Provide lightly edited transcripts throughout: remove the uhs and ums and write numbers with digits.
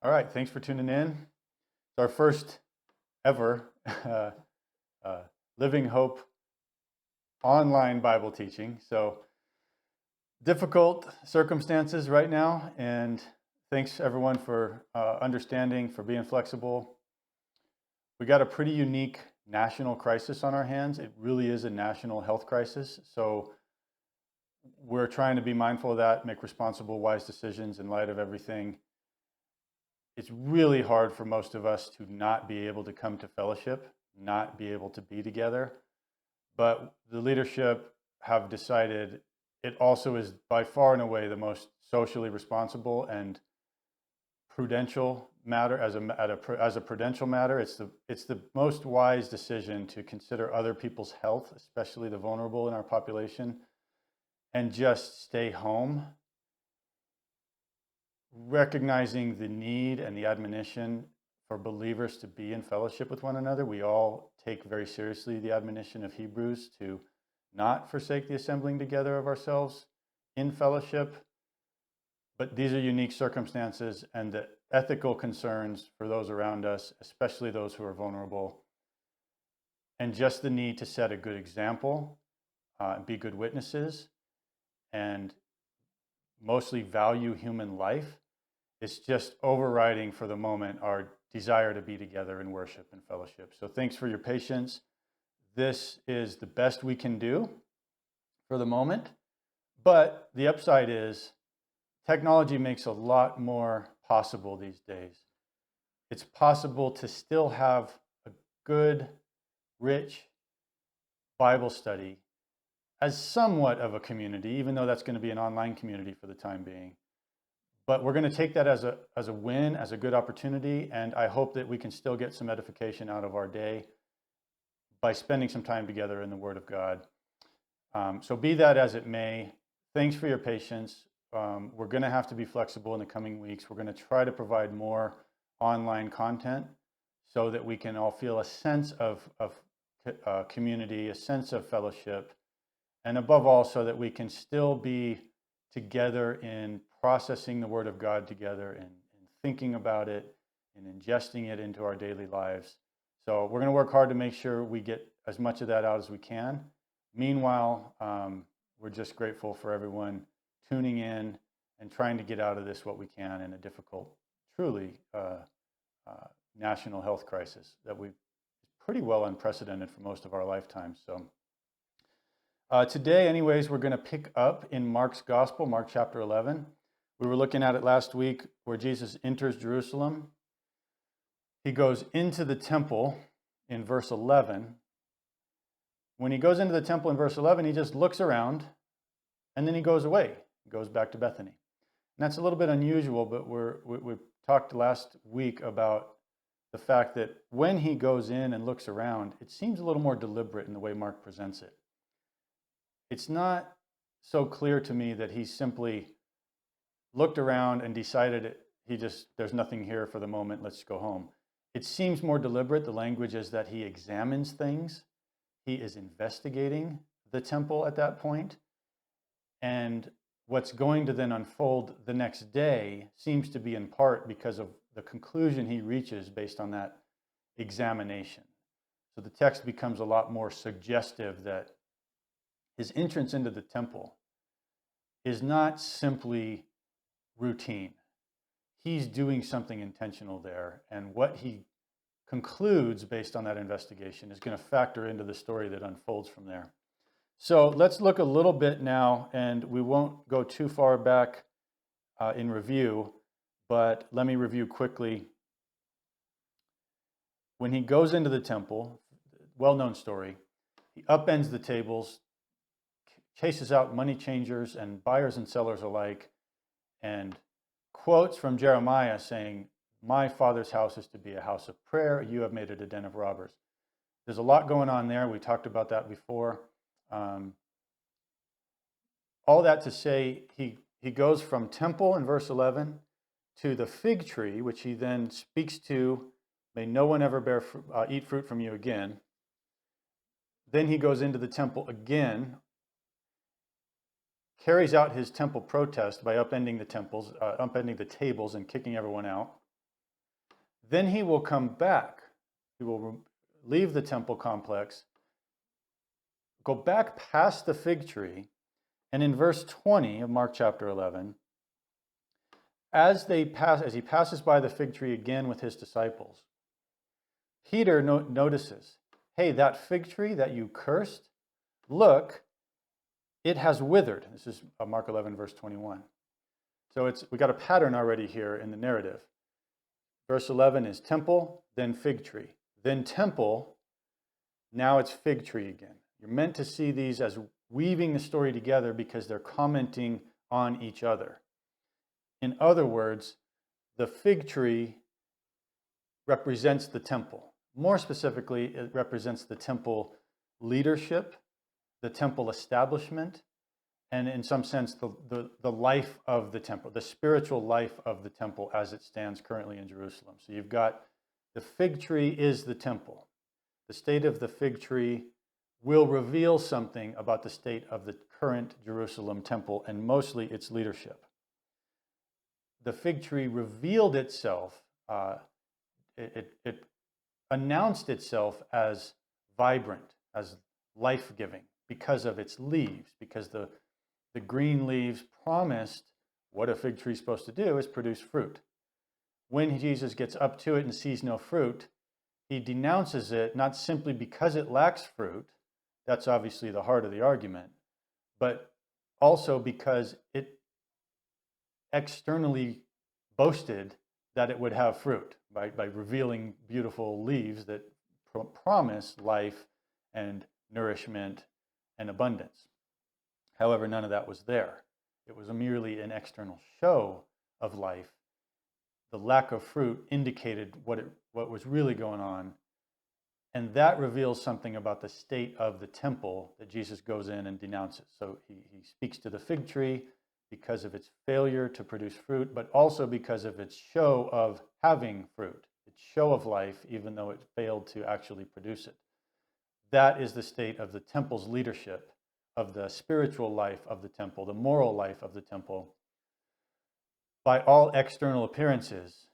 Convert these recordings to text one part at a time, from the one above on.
All right, thanks for tuning in. It's our first ever uh, uh, Living Hope online Bible teaching. So, difficult circumstances right now, and thanks everyone for understanding, for being flexible. We got a pretty unique national crisis on our hands. It really is a national health crisis. So, we're trying to be mindful of that, make responsible, wise decisions in light of everything. It's really hard for most of us to not be able to come to fellowship, not be able to be together. But the leadership have decided it also is by far and away the most socially responsible and prudential matter as a prudential matter. It's the most wise decision to consider other people's health, especially the vulnerable in our population, and just stay home, recognizing the need and the admonition for believers to be in fellowship with one another. We all take very seriously the admonition of Hebrews to not forsake the assembling together of ourselves in fellowship. But these are unique circumstances, and the ethical concerns for those around us, especially those who are vulnerable, and just the need to set a good example, be good witnesses, and mostly value human life. It's just overriding for the moment our desire to be together in worship and fellowship. So thanks for your patience. This is the best we can do for the moment. But the upside is technology makes a lot more possible these days. It's possible to still have a good, rich Bible study as somewhat of a community, even though that's going to be an online community for the time being. But we're going to take that as a win, as a good opportunity, and I hope that we can still get some edification out of our day by spending some time together in the Word of God. So be that as it may, thanks for your patience. We're going to have to be flexible in the coming weeks. We're going to try to provide more online content so that we can all feel a sense of community, a sense of fellowship, and above all, so that we can still be together in processing the Word of God together and thinking about it and ingesting it into our daily lives. So we're going to work hard to make sure we get as much of that out as we can. Meanwhile, we're just grateful for everyone tuning in and trying to get out of this what we can in a difficult, truly national health crisis that we've pretty well unprecedented for most of our lifetimes. So today, anyways, we're going to pick up in Mark's Gospel, Mark chapter 11. We were looking at it last week where Jesus enters Jerusalem. He goes into the temple in verse 11. When he goes into the temple in verse 11, he just looks around and then he goes away. He goes back to Bethany. And that's a little bit unusual, but we talked last week about the fact that when he goes in and looks around, it seems a little more deliberate in the way Mark presents it. It's not so clear to me that he simply looked around and decided there's nothing here for the moment, let's go home. It seems more deliberate. The language is that he examines things. He is investigating the temple at that point. And what's going to then unfold the next day seems to be in part because of the conclusion he reaches based on that examination. So the text becomes a lot more suggestive that his entrance into the temple is not simply routine. He's doing something intentional there. And what he concludes based on that investigation is going to factor into the story that unfolds from there. So let's look a little bit now, and we won't go too far back in review, but let me review quickly. When he goes into the temple, well-known story, he upends the tables, chases out money changers and buyers and sellers alike, and quotes from Jeremiah saying, "My Father's house is to be a house of prayer. You have made it a den of robbers." There's a lot going on there. We talked about that before. All that to say, he goes from temple in verse 11 to the fig tree, which he then speaks to, "May no one ever eat fruit from you again." Then he goes into the temple again, carries out his temple protest by upending the tables and kicking everyone out. Then he will come back. He will leave the temple complex, go back past the fig tree, and in verse 20 of Mark chapter 11, as he passes by the fig tree again with his disciples, Peter notices, hey, that fig tree that you cursed, look, it has withered. This is Mark 11, verse 21. So we got a pattern already here in the narrative. Verse 11 is temple, then fig tree, then temple, now it's fig tree again. You're meant to see these as weaving the story together because they're commenting on each other. In other words, the fig tree represents the temple. More specifically, it represents the temple leadership, the temple establishment, and in some sense, the life of the temple, the spiritual life of the temple as it stands currently in Jerusalem. So you've got the fig tree is the temple. The state of the fig tree will reveal something about the state of the current Jerusalem temple and mostly its leadership. The fig tree revealed itself, it announced itself as vibrant, as life-giving because of its leaves, because the green leaves promised what a fig tree is supposed to do is produce fruit. When Jesus gets up to it and sees no fruit, he denounces it not simply because it lacks fruit, that's obviously the heart of the argument, but also because it externally boasted that it would have fruit by revealing beautiful leaves that promise life and nourishment and abundance. However, none of that was there. It was merely an external show of life. The lack of fruit indicated what was really going on, and that reveals something about the state of the temple that Jesus goes in and denounces. So he speaks to the fig tree because of its failure to produce fruit, but also because of its show of having fruit, its show of life, even though it failed to actually produce it. That is the state of the temple's leadership, of the spiritual life of the temple, the moral life of the temple. By all external appearances,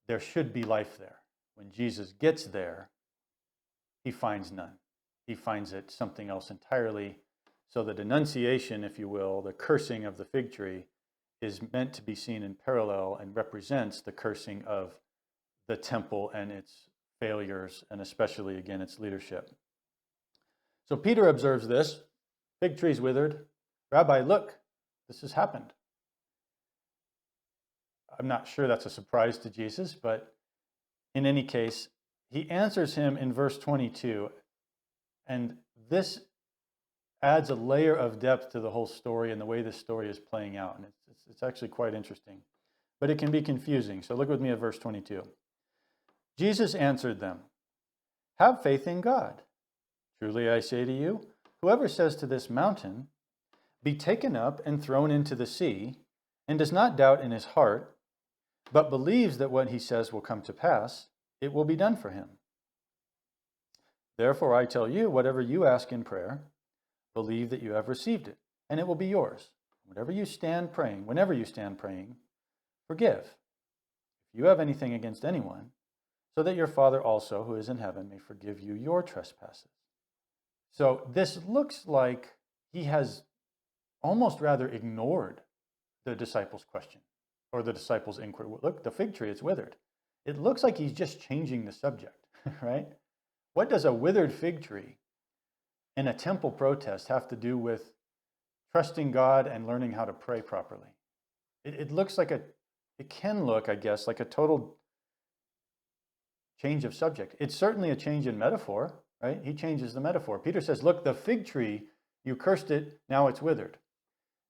there should be life there. When Jesus gets there, he finds none. He finds it something else entirely. So the denunciation, if you will, the cursing of the fig tree is meant to be seen in parallel and represents the cursing of the temple and its failures, and especially, again, its leadership. So Peter observes this. Fig tree's withered. Rabbi, look, this has happened. I'm not sure that's a surprise to Jesus, but in any case, he answers him in verse 22, and this adds a layer of depth to the whole story and the way this story is playing out, and it's actually quite interesting, but it can be confusing. So look with me at verse 22. Jesus answered them, "Have faith in God. Truly I say to you, whoever says to this mountain, 'Be taken up and thrown into the sea,' and does not doubt in his heart, but believes that what he says will come to pass, it will be done for him. Therefore I tell you, whatever you ask in prayer, believe that you have received it, and it will be yours. Whenever you stand praying, forgive if you have anything against anyone, so that your Father also, who is in heaven, may forgive you your trespasses." So this looks like he has almost rather ignored the disciples' question or the disciples' inquiry. Look, the fig tree, it's withered. It looks like he's just changing the subject, right? What does a withered fig tree and a temple protest have to do with trusting God and learning how to pray properly? It looks like it can look, I guess, like a total change of subject. It's certainly a change in metaphor, right? He changes the metaphor. Peter says, look, the fig tree, you cursed it, now it's withered.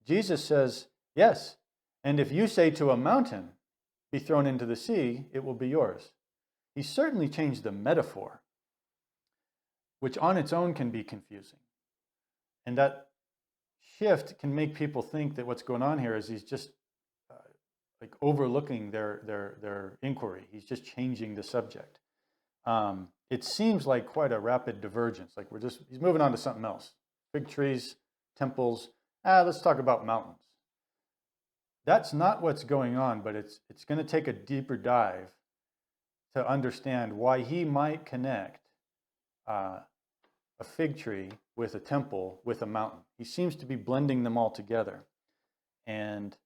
Jesus says, yes, and if you say to a mountain, be thrown into the sea, it will be yours. He certainly changed the metaphor, which on its own can be confusing. And that shift can make people think that what's going on here is he's just like overlooking their inquiry. He's just changing the subject. It seems like quite a rapid divergence. Like he's moving on to something else. Big trees, temples. Let's talk about mountains. That's not what's going on, but it's going to take a deeper dive to understand why he might connect a fig tree with a temple with a mountain. He seems to be blending them all together. And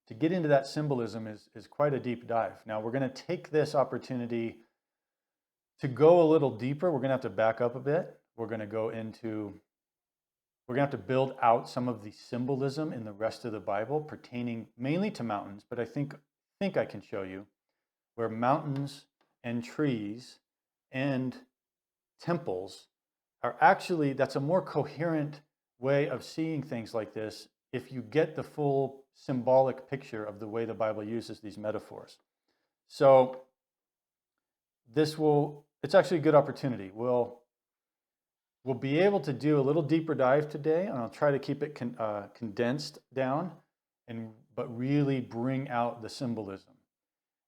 to get into that symbolism is quite a deep dive. Now, we're going to take this opportunity to go a little deeper. We're going to have to back up a bit. We're going to have to build out some of the symbolism in the rest of the Bible pertaining mainly to mountains, but I think I can show you where mountains and trees and temples are actually, that's a more coherent way of seeing things like this if you get the full symbolic picture of the way the Bible uses these metaphors. So it's actually a good opportunity. We'll be able to do a little deeper dive today, and I'll try to keep it condensed down, but really bring out the symbolism.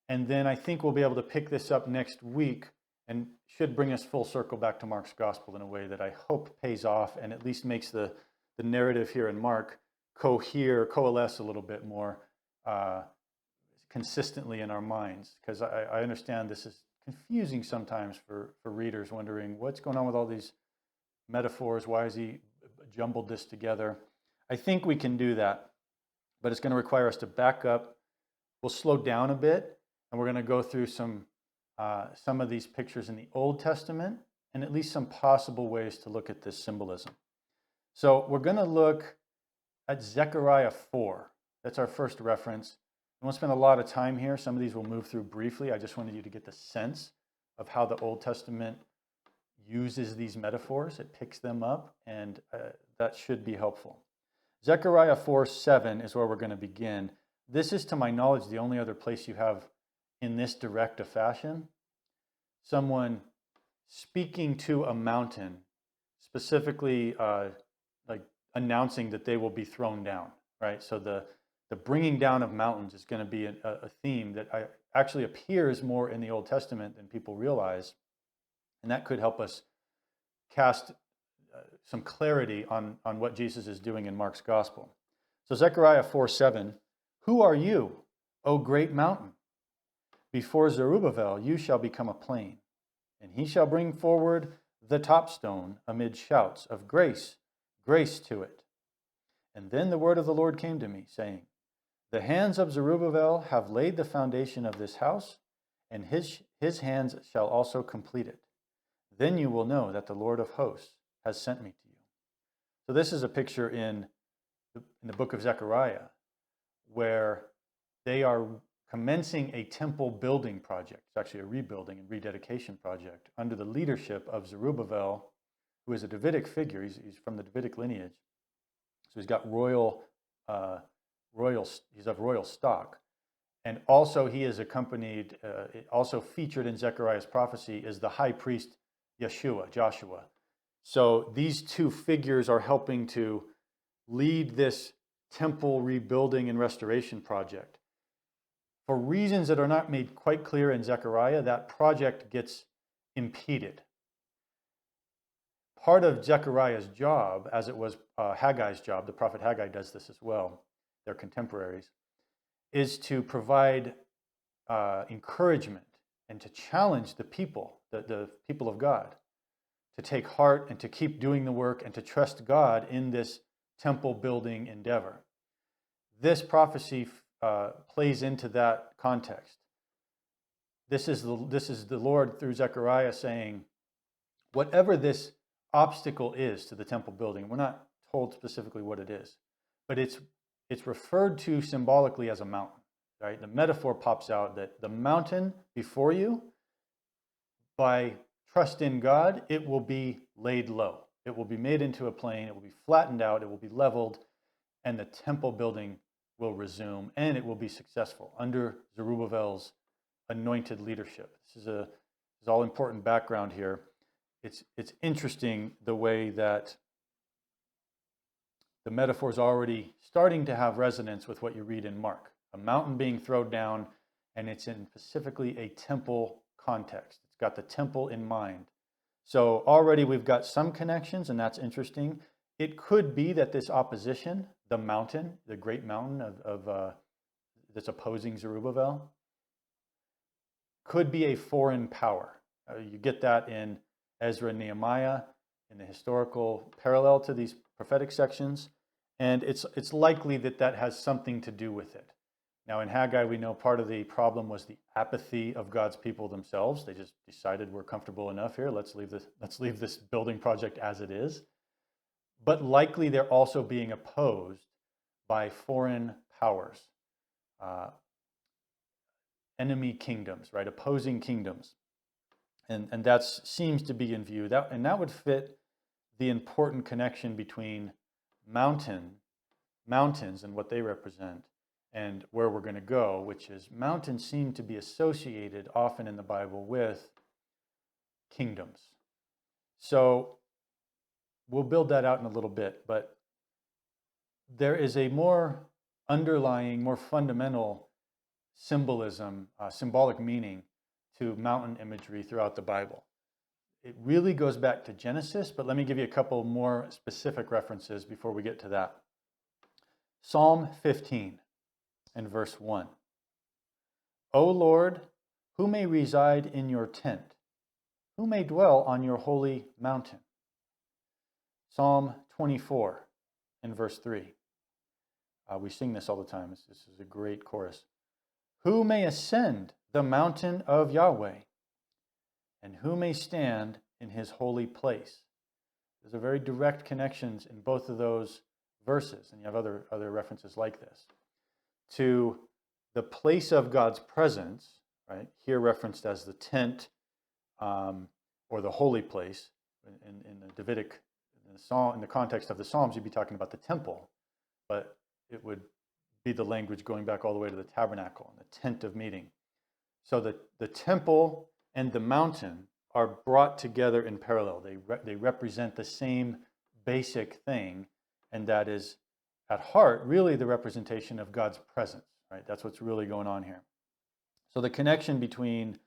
And then I think we'll be able to pick this up next week and should bring us full circle back to Mark's gospel in a way that I hope pays off and at least makes the narrative here in Mark coalesce a little bit more consistently in our minds. Because I understand this is confusing sometimes for readers, wondering what's going on with all these metaphors. Why has he jumbled this together? I think we can do that, but it's going to require us to back up. We'll slow down a bit, and we're going to go through some of these pictures in the Old Testament and at least some possible ways to look at this symbolism. So we're going to look at Zechariah 4. That's our first reference. I won't spend a lot of time here. Some of these we'll move through briefly. I just wanted you to get the sense of how the Old Testament uses these metaphors. It picks them up, and that should be helpful. Zechariah 4:7 is where we're going to begin. This is, to my knowledge, the only other place you have in this direct a fashion someone speaking to a mountain, specifically like announcing that they will be thrown down, right? So the bringing down of mountains is going to be a theme that actually appears more in the Old Testament than people realize. And that could help us cast some clarity on what Jesus is doing in Mark's gospel. So Zechariah 4:7, who are you, O great mountain? Before Zerubbabel you shall become a plain, and he shall bring forward the top stone amid shouts of grace, grace to it. And then the word of the Lord came to me, saying, the hands of Zerubbabel have laid the foundation of this house, and his hands shall also complete it. Then you will know that the Lord of hosts has sent me to you. So this is a picture in the book of Zechariah where they are commencing a temple building project. It's actually a rebuilding and rededication project under the leadership of Zerubbabel, who is a Davidic figure. He's from the Davidic lineage. So he's got he's of royal stock. And also he is accompanied, also featured in Zechariah's prophecy is the high priest Joshua. So these two figures are helping to lead this temple rebuilding and restoration project. For reasons that are not made quite clear in Zechariah, that project gets impeded. Part of Zechariah's job, as it was Haggai's job, the prophet Haggai does this as well, their contemporaries, is to provide encouragement and to challenge the people of God, to take heart and to keep doing the work and to trust God in this temple building endeavor. This prophecy plays into that context. This is the Lord through Zechariah saying, whatever this obstacle is to the temple building, we're not told specifically what it is, but it's referred to symbolically as a mountain, right? The metaphor pops out that the mountain before you, by trust in God, it will be laid low. It will be made into a plain. It will be flattened out. It will be leveled, and the temple building will resume, and it will be successful under Zerubbabel's anointed leadership. This is all important background here. It's interesting the way that the metaphor is already starting to have resonance with what you read in Mark. A mountain being thrown down, and it's in specifically a temple context. It's got the temple in mind. So already we've got some connections, and that's interesting. It could be that this opposition, the mountain, the great mountain that's opposing Zerubbabel, could be a foreign power. You get that in Ezra and Nehemiah, in the historical parallel to these prophetic sections, and it's likely that that has something to do with it. Now in Haggai, we know part of the problem was the apathy of God's people themselves. They just decided we're comfortable enough here. Let's leave this building project as it is. But likely they're also being opposed by foreign powers, enemy kingdoms, right? Opposing kingdoms. And that seems to be in view. And that would fit the important connection between mountains and what they represent and where we're going to go, which is mountains seem to be associated often in the Bible with kingdoms. So we'll build that out in a little bit, but there is a more underlying, more fundamental symbolism, symbolic meaning to mountain imagery throughout the Bible. It really goes back to Genesis, but let me give you a couple more specific references before we get to that. Psalm 15 and verse 1. O Lord, who may reside in your tent? Who may dwell on your holy mountain? Psalm 24 and verse 3. We sing this all the time. This is a great chorus. Who may ascend the mountain of Yahweh? And who may stand in his holy place? There's a very direct connections in both of those verses, and you have other references like this, to the place of God's presence, right? Here referenced as the tent or the holy place. In the Davidic, in the context of the Psalms, you'd be talking about the temple, but it would be the language going back all the way to the tabernacle and the tent of meeting. So the temple and the mountain are brought together in parallel. They represent the same basic thing, and that is at heart really the representation of God's presence, right? That's what's really going on here. So the connection between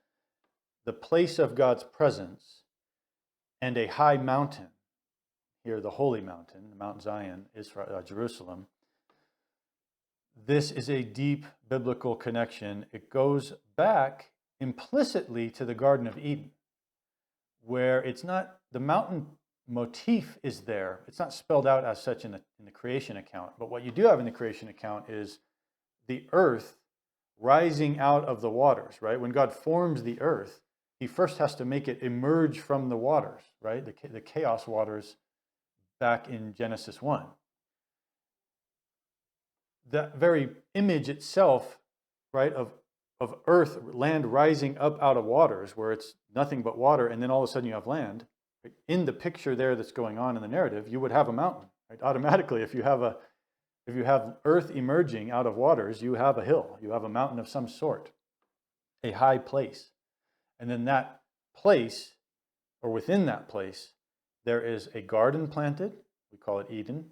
the place of God's presence and a high mountain, here the holy mountain, Mount Zion, Israel, Jerusalem, this is a deep biblical connection. It goes back implicitly to the Garden of Eden, where it's not, the mountain motif is there. It's not spelled out as such in the creation account, but what you do have in the creation account is the earth rising out of the waters, right? When God forms the earth, he first has to make it emerge from the waters, right? The chaos waters back in Genesis 1. That very image itself, right, of earth, land rising up out of waters where it's nothing but water, and then all of a sudden you have land. In the picture there that's going on in the narrative, you would have a mountain, right? Automatically, if you have earth emerging out of waters, you have a hill, you have a mountain of some sort, a high place. And then that place, or within that place, there is a garden planted. We call it Eden,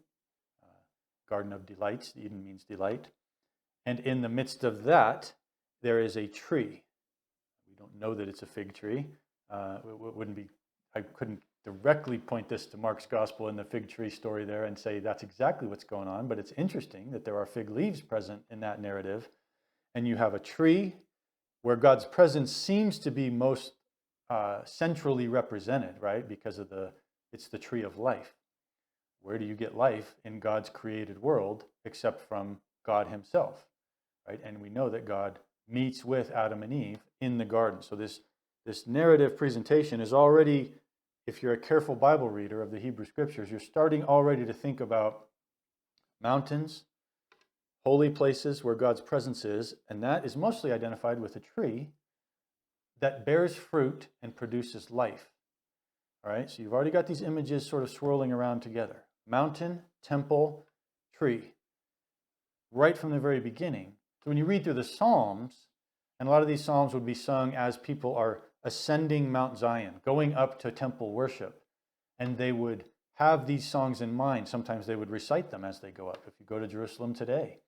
Garden of Delights. Eden means delight. And in the midst of that, there is a tree. We don't know that it's a fig tree. I couldn't directly point this to Mark's gospel in the fig tree story there and say that's exactly what's going on, but it's interesting that there are fig leaves present in that narrative. And you have a tree where God's presence seems to be most centrally represented, right? Because it's the tree of life. Where do you get life in God's created world except from God himself, right? And we know that God meets with Adam and Eve in the garden. So this narrative presentation is already, if you're a careful Bible reader of the Hebrew Scriptures, you're starting already to think about mountains, holy places where God's presence is, and that is mostly identified with a tree that bears fruit and produces life. All right, so you've already got these images sort of swirling around together. Mountain, temple, tree, right from the very beginning. So when you read through the Psalms, and a lot of these Psalms would be sung as people are ascending Mount Zion, going up to temple worship, and they would have these songs in mind. Sometimes they would recite them as they go up. If you go to Jerusalem today,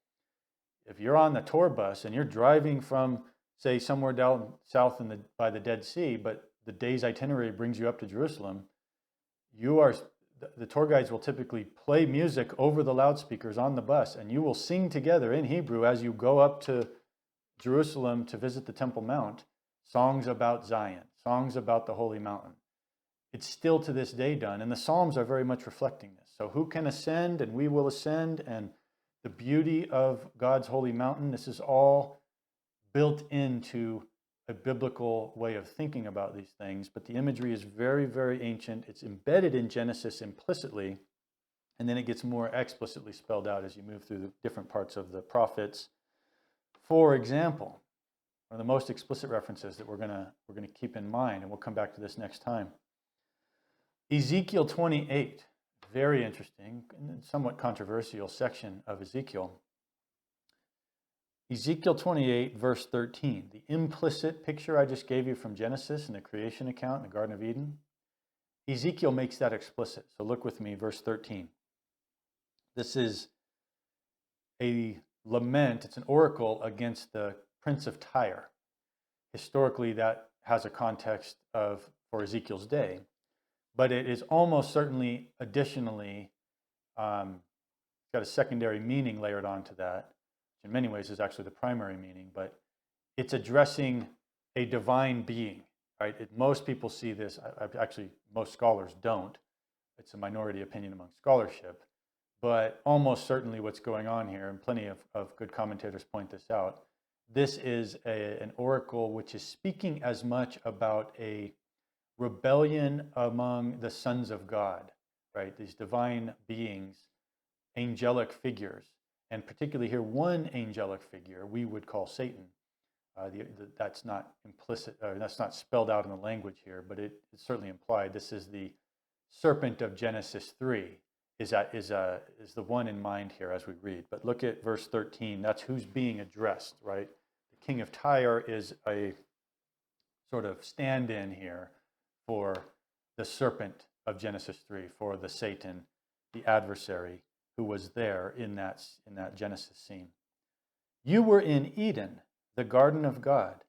if you're on the tour bus and you're driving from, say, somewhere down south by the Dead Sea, but the day's itinerary brings you up to Jerusalem, the tour guides will typically play music over the loudspeakers on the bus, and you will sing together in Hebrew as you go up to Jerusalem to visit the Temple Mount, songs about Zion, songs about the holy mountain. It's still to this day done, and the Psalms are very much reflecting this. So who can ascend, and we will ascend, and the beauty of God's holy mountain, this is all built into a biblical way of thinking about these things, but the imagery is very, very ancient. It's embedded in Genesis implicitly, and then it gets more explicitly spelled out as you move through the different parts of the prophets. For example, one of the most explicit references that we're gonna keep in mind, and we'll come back to this next time. Ezekiel 28, very interesting, and somewhat controversial section of Ezekiel. Ezekiel 28, verse 13, the implicit picture I just gave you from Genesis and the creation account in the Garden of Eden, Ezekiel makes that explicit. So look with me, verse 13. This is a lament, it's an oracle against the prince of Tyre. Historically, that has a context for Ezekiel's day, but it is almost certainly additionally got a secondary meaning layered onto that. In many ways is actually the primary meaning, but it's addressing a divine being, right? Most people see this, actually most scholars don't. It's a minority opinion among scholarship, but almost certainly what's going on here, and plenty of good commentators point this out, this is an oracle which is speaking as much about a rebellion among the sons of God, right? These divine beings, angelic figures. And particularly here, one angelic figure we would call Satan. That's not implicit, that's not spelled out in the language here, but it's certainly implied. This is the serpent of Genesis 3, is the one in mind here as we read. But look at verse 13. That's who's being addressed, right? The king of Tyre is a sort of stand-in here for the serpent of Genesis 3, for the Satan, the adversary, who was there in that Genesis scene. You were in Eden, the garden of God.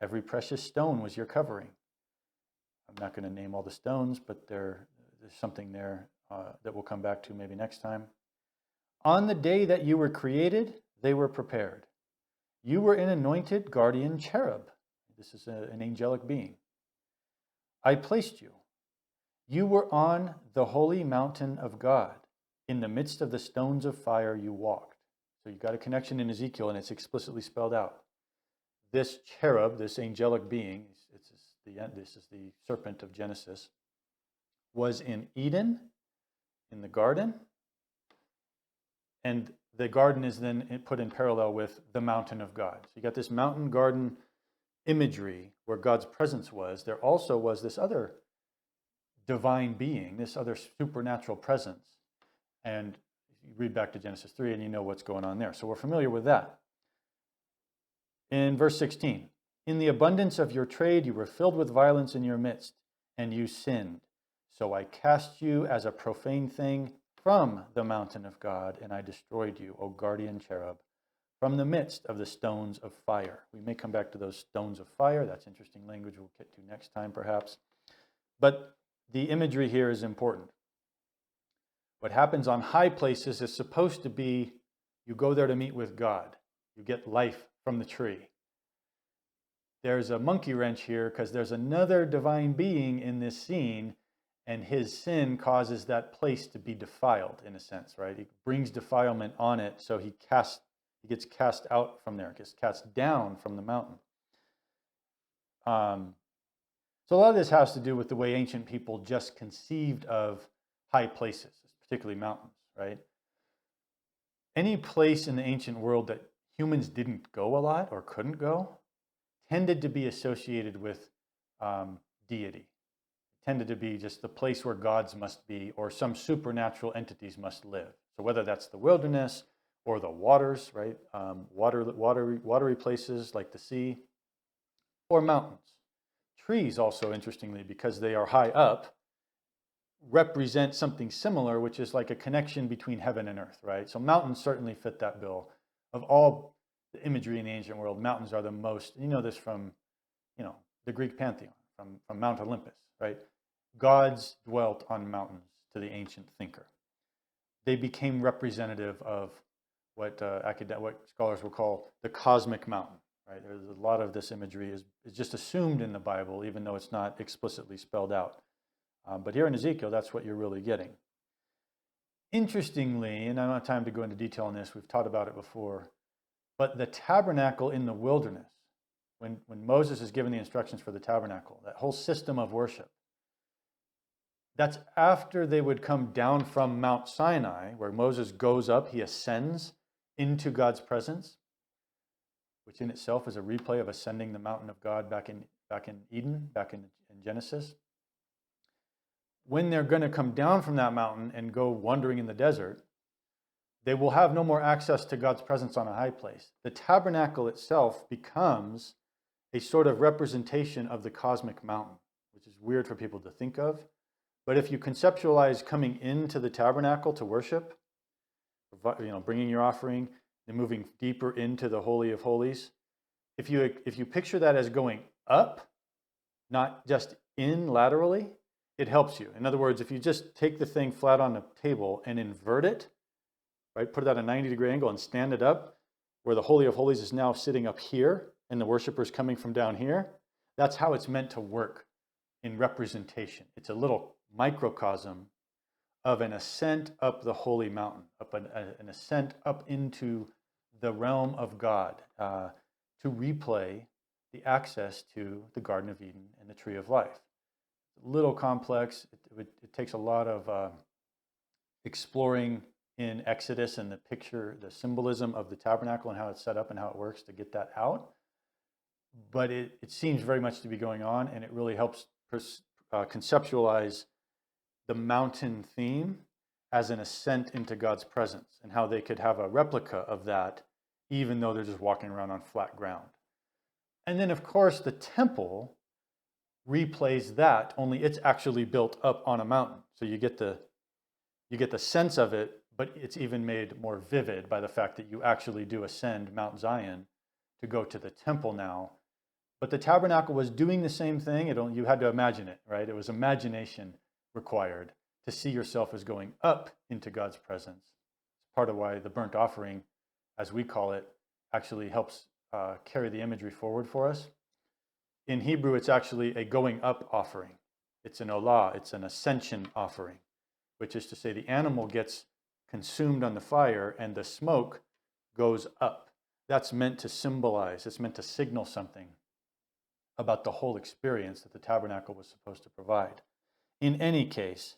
Every precious stone was your covering. I'm not going to name all the stones, but there's something there that we'll come back to maybe next time. On the day that you were created, they were prepared. You were an anointed guardian cherub. This is an angelic being. I placed you. You were on the holy mountain of God. In the midst of the stones of fire you walked. So you've got a connection in Ezekiel, and it's explicitly spelled out. This cherub, this angelic being, this is the serpent of Genesis, was in Eden, in the garden, and the garden is then put in parallel with the mountain of God. So you got this mountain garden imagery where God's presence was. There also was this other divine being, this other supernatural presence. And you read back to Genesis 3 and you know what's going on there. So we're familiar with that. In verse 16, in the abundance of your trade, you were filled with violence in your midst, and you sinned. So I cast you as a profane thing from the mountain of God, and I destroyed you, O guardian cherub, from the midst of the stones of fire. We may come back to those stones of fire. That's interesting language we'll get to next time, perhaps. But the imagery here is important. What happens on high places is supposed to be you go there to meet with God. You get life from the tree. There's a monkey wrench here because there's another divine being in this scene, and his sin causes that place to be defiled in a sense, right? He brings defilement on it, so he gets cast out from there, gets cast down from the mountain. So a lot of this has to do with the way ancient people just conceived of high places, particularly mountains, right? Any place in the ancient world that humans didn't go a lot or couldn't go tended to be associated with deity. It tended to be just the place where gods must be or some supernatural entities must live. So whether that's the wilderness or the waters, right? Watery places like the sea, or mountains. Trees also, interestingly, because they are high up, represent something similar, which is like a connection between heaven and earth, right? So mountains certainly fit that bill. Of all the imagery in the ancient world, mountains are the most, you know this from, the Greek pantheon, from Mount Olympus, right? Gods dwelt on mountains to the ancient thinker. They became representative of what scholars will call the cosmic mountain, right? There's a lot of this imagery is just assumed in the Bible, even though it's not explicitly spelled out. But here in Ezekiel, that's what you're really getting. Interestingly, and I don't have time to go into detail on this, we've taught about it before, but the tabernacle in the wilderness, when Moses is given the instructions for the tabernacle, that whole system of worship, that's after they would come down from Mount Sinai, where Moses goes up, he ascends into God's presence, which in itself is a replay of ascending the mountain of God back in Eden, back in Genesis. When they're going to come down from that mountain and go wandering in the desert, they will have no more access to God's presence on a high place. The tabernacle itself becomes a sort of representation of the cosmic mountain, which is weird for people to think of. But if you conceptualize coming into the tabernacle to worship, bringing your offering and moving deeper into the Holy of Holies, if you picture that as going up, not just in laterally, it helps you. In other words, if you just take the thing flat on the table and invert it, right, put it at a 90-degree angle and stand it up, where the Holy of Holies is now sitting up here and the worshiper's coming from down here, that's how it's meant to work in representation. It's a little microcosm of an ascent up the holy mountain, up an ascent up into the realm of God, to replay the access to the Garden of Eden and the Tree of Life. A little complex. It takes a lot of exploring in Exodus and the symbolism of the tabernacle and how it's set up and how it works to get that out. But it seems very much to be going on, and it really helps conceptualize the mountain theme as an ascent into God's presence and how they could have a replica of that even though they're just walking around on flat ground. And then, of course, the temple replays that, only it's actually built up on a mountain. So you get the sense of it, but it's even made more vivid by the fact that you actually do ascend Mount Zion to go to the temple now. But the tabernacle was doing the same thing. You had to imagine it, right? It was imagination required to see yourself as going up into God's presence. It's part of why the burnt offering, as we call it, actually helps carry the imagery forward for us. In Hebrew, it's actually a going up offering. It's an olah, it's an ascension offering, which is to say the animal gets consumed on the fire and the smoke goes up. That's meant to symbolize, it's meant to signal something about the whole experience that the tabernacle was supposed to provide. In any case,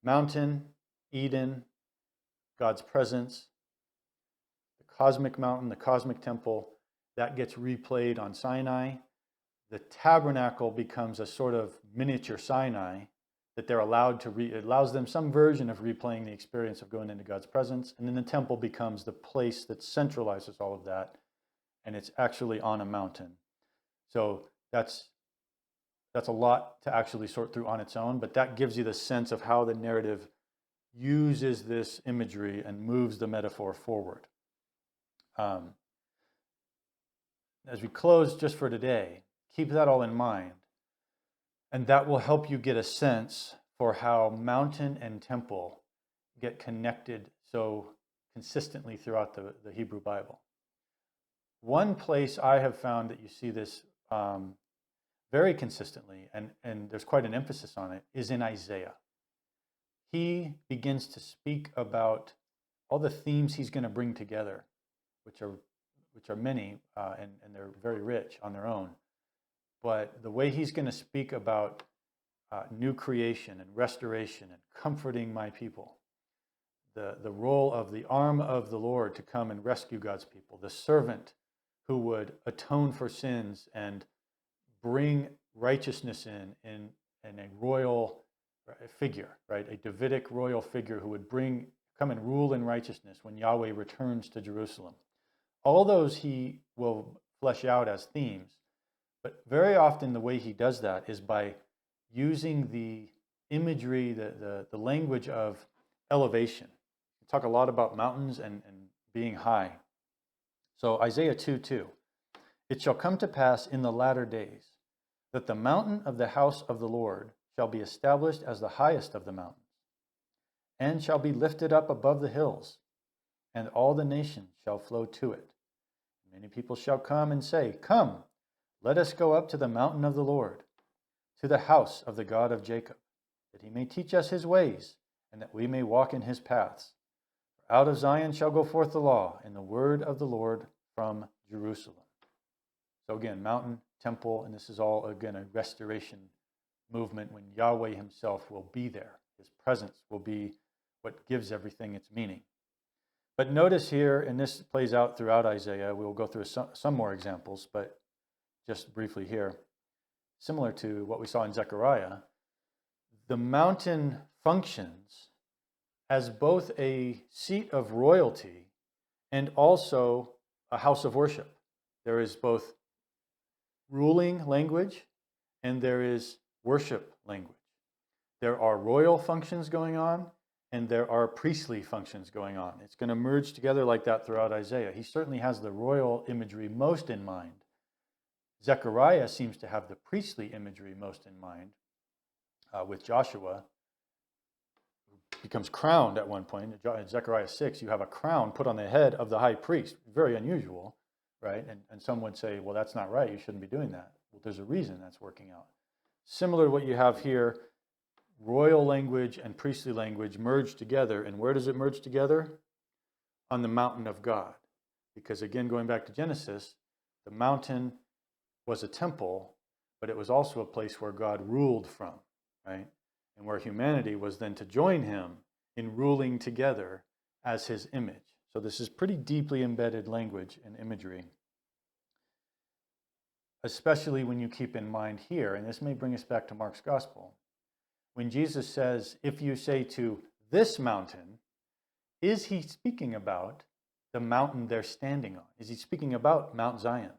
mountain, Eden, God's presence, the cosmic mountain, the cosmic temple, that gets replayed on Sinai. The tabernacle becomes a sort of miniature Sinai that they're allowed to it allows them some version of replaying the experience of going into God's presence. And then the temple becomes the place that centralizes all of that. And it's actually on a mountain. So that's a lot to actually sort through on its own, but that gives you the sense of how the narrative uses this imagery and moves the metaphor forward. As we close just for today, keep that all in mind. And that will help you get a sense for how mountain and temple get connected so consistently throughout the Hebrew Bible. One place I have found that you see this very consistently, and there's quite an emphasis on it, is in Isaiah. He begins to speak about all the themes he's going to bring together, which are many, and they're very rich on their own. But the way he's going to speak about new creation and restoration and comforting my people, the role of the arm of the Lord to come and rescue God's people, the servant who would atone for sins and bring righteousness in a royal figure, right? A Davidic royal figure who would come and rule in righteousness when Yahweh returns to Jerusalem. All those he will flesh out as themes, but very often the way he does that is by using the imagery, the language of elevation. We talk a lot about mountains and being high. So Isaiah 2:2, it shall come to pass in the latter days that the mountain of the house of the Lord shall be established as the highest of the mountains, and shall be lifted up above the hills, and all the nations shall flow to it. Many people shall come and say, Come, let us go up to the mountain of the Lord, to the house of the God of Jacob, that he may teach us his ways, and that we may walk in his paths. For out of Zion shall go forth the law, and the word of the Lord from Jerusalem. So again, mountain, temple, and this is all, again, a restoration movement when Yahweh himself will be there. His presence will be what gives everything its meaning. But notice here, and this plays out throughout Isaiah, we'll go through some more examples, but just briefly here, similar to what we saw in Zechariah, the mountain functions as both a seat of royalty and also a house of worship. There is both ruling language and there is worship language. There are royal functions going on and there are priestly functions going on. It's going to merge together like that throughout Isaiah. He certainly has the royal imagery most in mind. Zechariah seems to have the priestly imagery most in mind with Joshua, who becomes crowned at one point. In Zechariah 6, you have a crown put on the head of the high priest. Very unusual, right? And some would say, well, that's not right. You shouldn't be doing that. Well, there's a reason that's working out. Similar to what you have here, royal language and priestly language merge together. And where does it merge together? On the mountain of God. Because again, going back to Genesis, the mountain was a temple, but it was also a place where God ruled from, right? And where humanity was then to join him in ruling together as his image. So this is pretty deeply embedded language and imagery, especially when you keep in mind here, and this may bring us back to Mark's gospel, when Jesus says, if you say to this mountain, is he speaking about the mountain they're standing on? Is he speaking about Mount Zion,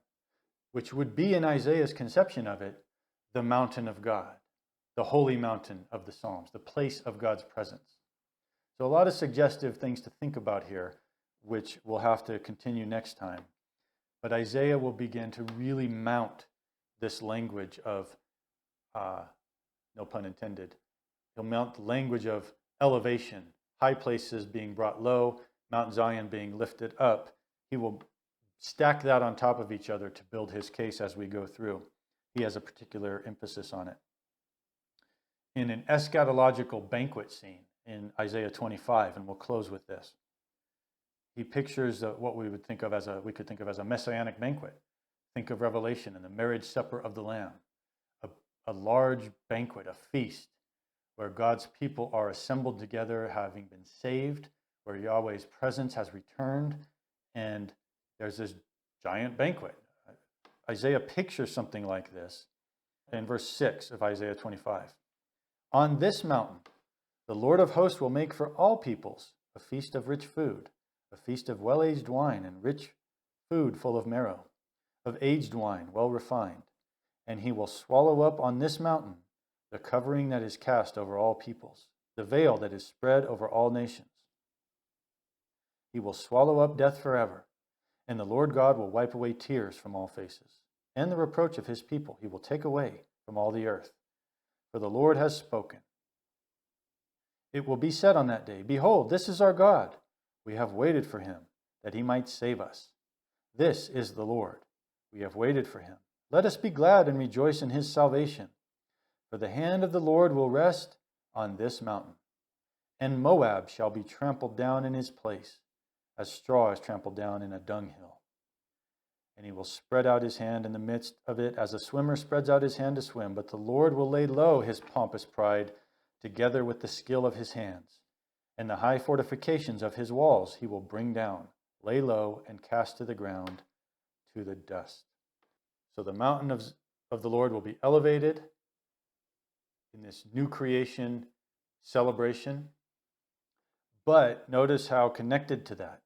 which would be in Isaiah's conception of it, the mountain of God, the holy mountain of the Psalms, the place of God's presence? So a lot of suggestive things to think about here, which we'll have to continue next time. But Isaiah will begin to really mount this language of, no pun intended, he'll mount the language of elevation, high places being brought low, Mount Zion being lifted up. He will stack that on top of each other to build his case as we go through. He has a particular emphasis on it. In an eschatological banquet scene in Isaiah 25, and we'll close with this, he pictures what we would think of as a messianic banquet. Think of Revelation and the marriage supper of the Lamb, a large banquet, a feast, where God's people are assembled together, having been saved, where Yahweh's presence has returned, and there's this giant banquet. Isaiah pictures something like this in verse 6 of Isaiah 25. On this mountain, the Lord of hosts will make for all peoples a feast of rich food, a feast of well-aged wine and rich food full of marrow, of aged wine well refined. And he will swallow up on this mountain the covering that is cast over all peoples, the veil that is spread over all nations. He will swallow up death forever, and the Lord God will wipe away tears from all faces, and the reproach of his people he will take away from all the earth. For the Lord has spoken. It will be said on that day, behold, this is our God. We have waited for him, that he might save us. This is the Lord. We have waited for him. Let us be glad and rejoice in his salvation. For the hand of the Lord will rest on this mountain, and Moab shall be trampled down in his place, as straw is trampled down in a dunghill. And he will spread out his hand in the midst of it, as a swimmer spreads out his hand to swim. But the Lord will lay low his pompous pride, together with the skill of his hands. And the high fortifications of his walls he will bring down, lay low, and cast to the ground, to the dust. So the mountain of the Lord will be elevated in this new creation celebration. But notice how connected to that,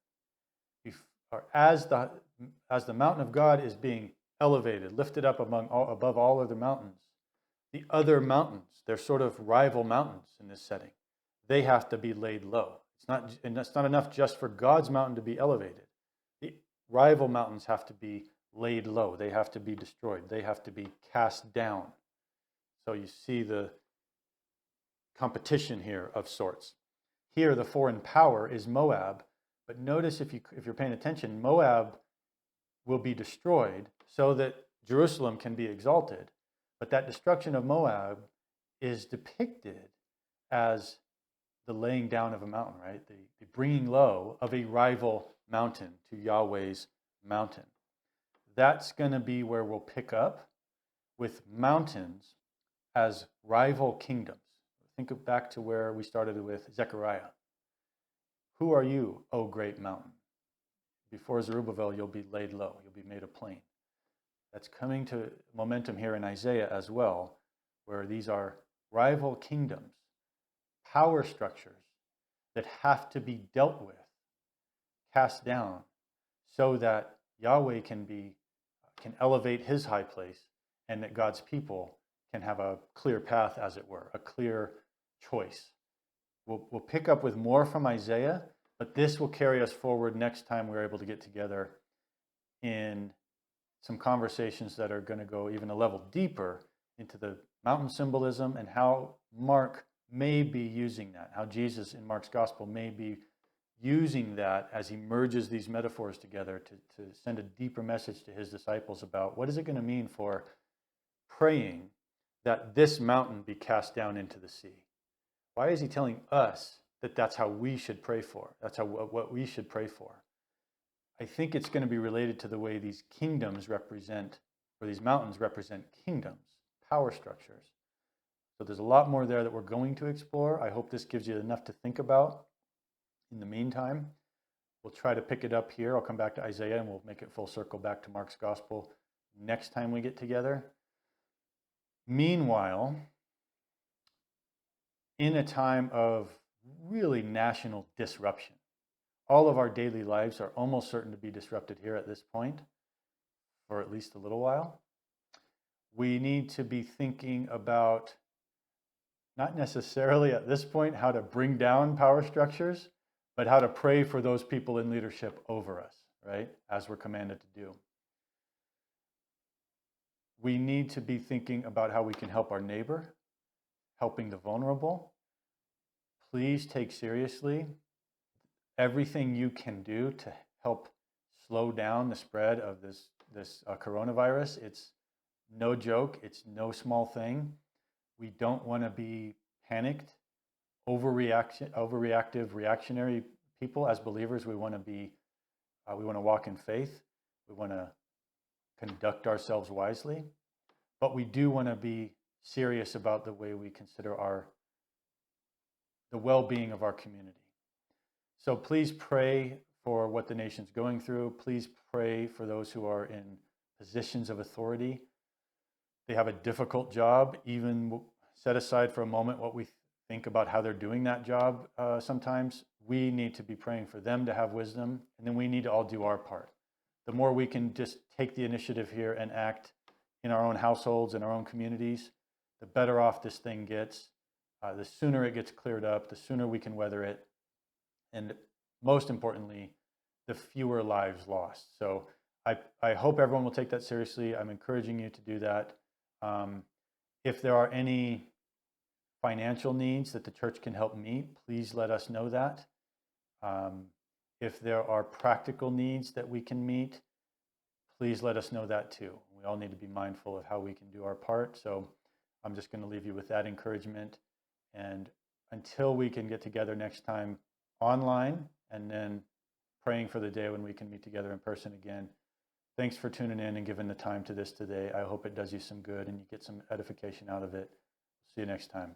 as the mountain of God is being elevated, lifted up above all other mountains, the other mountains, they're sort of rival mountains in this setting, they have to be laid low. And it's not enough just for God's mountain to be elevated. The rival mountains have to be laid low. They have to be destroyed. They have to be cast down. So you see the competition here of sorts. Here, the foreign power is Moab, but notice if you're paying attention, Moab will be destroyed so that Jerusalem can be exalted. But that destruction of Moab is depicted as the laying down of a mountain, right? The bringing low of a rival mountain to Yahweh's mountain. That's going to be where we'll pick up with mountains as rival kingdoms. Think back to where we started with Zechariah. Who are you, O great mountain? Before Zerubbabel, you'll be laid low. You'll be made a plain. That's coming to momentum here in Isaiah as well, where these are rival kingdoms, power structures that have to be dealt with, cast down, so that Yahweh can elevate his high place, and that God's people can have a clear path, as it were, a clear choice. We'll pick up with more from Isaiah, but this will carry us forward next time we're able to get together in some conversations that are going to go even a level deeper into the mountain symbolism and how Mark may be using that, how Jesus in Mark's gospel may be using that as he merges these metaphors together to send a deeper message to his disciples about what is it going to mean for praying that this mountain be cast down into the sea. Why is he telling us that that's how we should pray for? That's what we should pray for. I think it's going to be related to the way these kingdoms represent, or these mountains represent kingdoms, power structures. So there's a lot more there that we're going to explore. I hope this gives you enough to think about. In the meantime, we'll try to pick it up here. I'll come back to Isaiah and we'll make it full circle back to Mark's gospel next time we get together. Meanwhile, in a time of really national disruption, all of our daily lives are almost certain to be disrupted here at this point, for at least a little while. We need to be thinking about, not necessarily at this point, how to bring down power structures, but how to pray for those people in leadership over us, right? As we're commanded to do. We need to be thinking about how we can help our neighbor, helping the vulnerable. Please take seriously everything you can do to help slow down the spread of this coronavirus. It's no joke. It's no small thing. We don't want to be panicked, overreactive, reactionary people. As believers, we want to walk in faith. We want to conduct ourselves wisely, but we do want to be serious about the way we consider the well-being of our community. So please pray for what the nation's going through. Please pray for those who are in positions of authority. They have a difficult job. Even set aside for a moment what we think about how they're doing that job sometimes. We need to be praying for them to have wisdom, and then we need to all do our part. The more we can just take the initiative here and act in our own households, in our own communities, the better off this thing gets. The sooner it gets cleared up, the sooner we can weather it. And most importantly, the fewer lives lost. So I hope everyone will take that seriously. I'm encouraging you to do that. If there are any financial needs that the church can help meet, please let us know that. If there are practical needs that we can meet, please let us know that too. We all need to be mindful of how we can do our part. So I'm just going to leave you with that encouragement. And until we can get together next time online, and then praying for the day when we can meet together in person again, thanks for tuning in and giving the time to this today. I hope it does you some good and you get some edification out of it. See you next time.